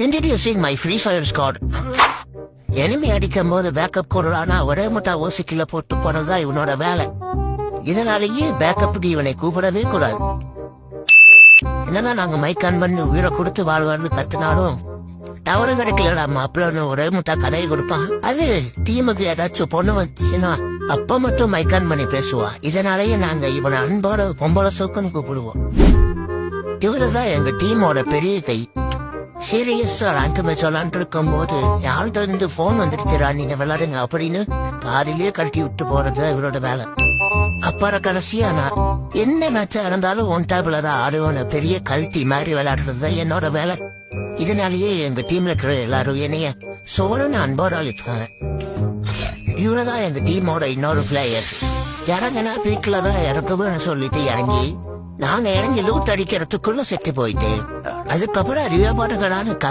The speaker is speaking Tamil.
Introducing my Free Fire squad. enemy அடிக்கும் போது பேக்கப் கொடுறானா ஒரே முட்டா ஓசிக்கில போட்டு போனதா இவனோட வேலை. இதனாலேயே பேக்கப்புக்கு இவனை கூப்பிடவே கூடாது. என்னன்னா நாங்க மைக் ஆன் பண்ணி உயிரை கொடுத்து வாழ்வார்னு கத்துனாலும் டவரு கிடைக்கலடா மாப்பிள்ளன்னு ஒரே முட்டா கதையை கொடுப்பான். அது டீமுக்கு ஏதாச்சும் பொண்ணு வந்துச்சுன்னா அப்ப மட்டும் மைக் ஆன் பண்ணி பேசுவா. இதனாலேயே நாங்க இவனை அன்போட பொம்பளை சோக்குன்னு கூப்பிடுவோம். இவருதான் எங்க டீமோட பெரிய கை. சீரியஸா ரேங்க் மேட்ச் விளாண்டு இருக்கும் போது யார்கிட்ட இருந்து போன் வந்துருச்சுடா நீங்க விளையாடுங்க அப்படின்னு பாதிலேயே கழட்டி விட்டு போறது இவரோட வேலை. அப்புறம் கடைசியா நான் என்ன மேட்சா இருந்தாலும் ஒன் டேபிள தான் ஆடுவோன்னு பெரிய கழட்டி மாதிரி விளையாடுறது என்னோட வேலை. இதனாலேயே எங்க டீம்ல இருக்கிற எல்லாரும் என்னைய சோழன்னு அன்போட அழிப்பாங்க. இவரதான் எங்க டீமோட இன்னொரு பிளேயர். இறங்கினா பீக்ல தான் இறக்குன்னு சொல்லிட்டு இறங்கி நாங்க இறங்கி லூட் அடிக்கிறதுக்குள்ள செத்து போயிட்டு அதுக்கப்புறம் அறிவியா பாட்டுகளான்னு